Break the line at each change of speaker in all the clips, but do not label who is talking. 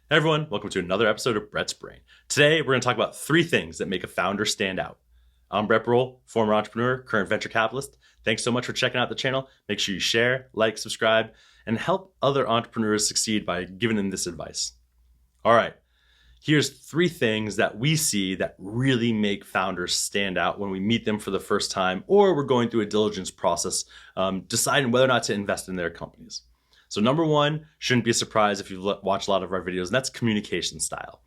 Hey everyone, welcome to another episode of Brett's Brain. Today, we're going to talk about 3 things that make a founder stand out. I'm Brett Brohl, former entrepreneur, current venture capitalist. Thanks so much for checking out the channel. Make sure you share, like, subscribe, and help other entrepreneurs succeed by giving them this advice. All right, here's 3 things that we see that really make founders stand out when we meet them for the first time or we're going through a diligence process, deciding whether or not to invest in their companies. So number 1, shouldn't be a surprise if you've watched a lot of our videos, and that's communication style.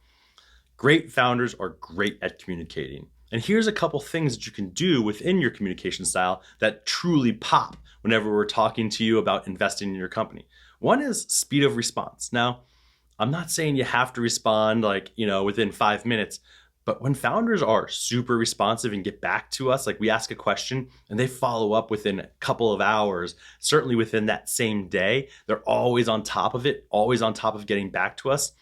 Great founders are great at communicating. And here's a couple things that you can do within your communication style that truly pop whenever we're talking to you about investing in your company. One is speed of response. Now, I'm not saying you have to respond within 5 minutes, but when founders are super responsive and get back to us, like we ask a question and they follow up within a couple of hours, certainly within that same day, they're always on top of it, always on top of getting back to us.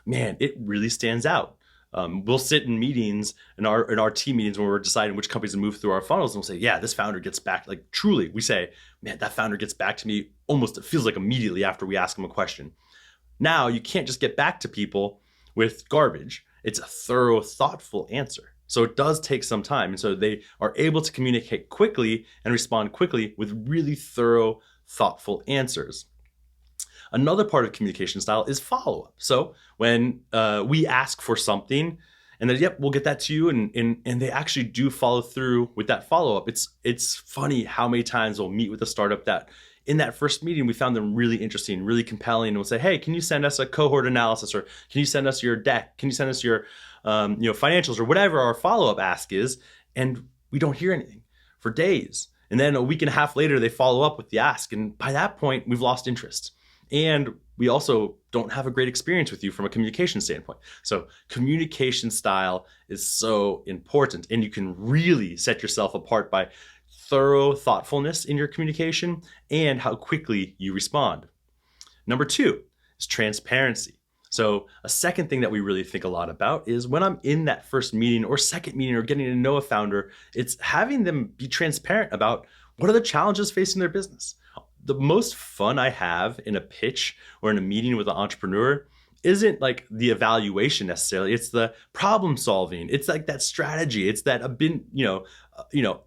Man, it really stands out. We'll sit in meetings, in our team meetings when we're deciding which companies to move through our funnels, and we'll say, yeah, this founder gets back, like truly, we say, man, that founder gets back to me almost, it feels like immediately after we ask them a question. Now, you can't just get back to people with garbage. It's a thorough, thoughtful answer. So it does take some time. And so they are able to communicate quickly and respond quickly with really thorough, thoughtful answers. Another part of communication style is follow-up. So when we ask for something and then, yep, we'll get that to you, and they actually do follow through with that follow-up. It's funny how many times we'll meet with a startup that in that first meeting, we found them really interesting, really compelling, and we'll say, hey, can you send us a cohort analysis, or can you send us your deck? Can you send us your financials, or whatever our follow-up ask is? And we don't hear anything for days. And then a week and a half later, they follow up with the ask. And by that point, we've lost interest. And we also don't have a great experience with you from a communication standpoint. So communication style is so important, and you can really set yourself apart by thorough thoughtfulness in your communication and how quickly you respond. Number 2 is transparency. So a second thing that we really think a lot about is when I'm in that first meeting or second meeting or getting to know a founder, it's having them be transparent about what are the challenges facing their business. The most fun I have in a pitch or in a meeting with an entrepreneur isn't like the evaluation necessarily. It's the problem solving. It's like that strategy. It's that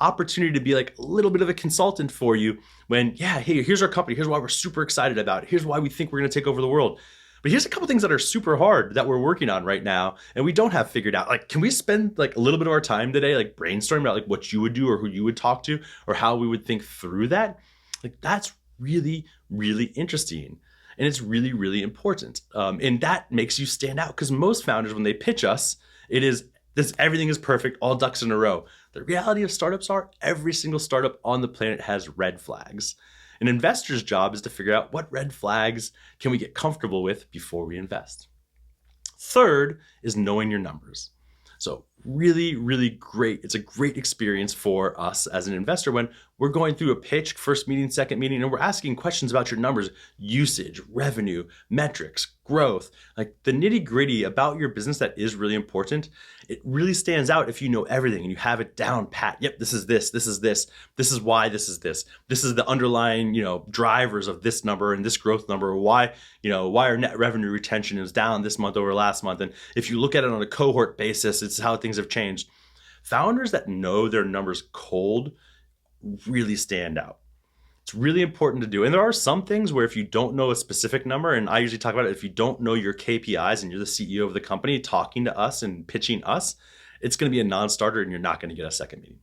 opportunity to be like a little bit of a consultant for you when, yeah, hey, here's our company. Here's why we're super excited about it. Here's why we think we're going to take over the world. But here's a couple things that are super hard that we're working on right now and we don't have figured out. Like, can we spend like a little bit of our time today, like brainstorming about like what you would do or who you would talk to or how we would think through that? Like, that's really, really interesting. And it's really, really important. And that makes you stand out, because most founders, when they pitch us, everything is perfect, all ducks in a row. The reality of startups are every single startup on the planet has red flags. An investor's job is to figure out what red flags can we get comfortable with before we invest. Third is knowing your numbers. So really, really great. It's a great experience for us as an investor when we're going through a pitch, first meeting, second meeting, and we're asking questions about your numbers, usage, revenue, metrics, growth, like the nitty gritty about your business that is really important. It really stands out if you know everything and you have it down pat. Yep, this is this, this is this, this is why this is this. This is the underlying, drivers of this number and this growth number, why our net revenue retention is down this month over last month. And if you look at it on a cohort basis, it's how things have changed. Founders that know their numbers cold really stand out. It's really important to do. And there are some things where if you don't know a specific number, and I usually talk about it, if you don't know your KPIs and you're the CEO of the company talking to us and pitching us, it's going to be a non-starter and you're not going to get a second meeting.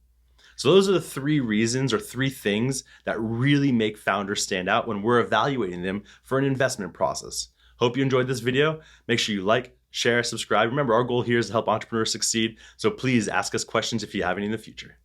So those are the 3 reasons or 3 things that really make founders stand out when we're evaluating them for an investment process. Hope you enjoyed this video. Make sure you like, share, subscribe. Remember, our goal here is to help entrepreneurs succeed. So please ask us questions if you have any in the future.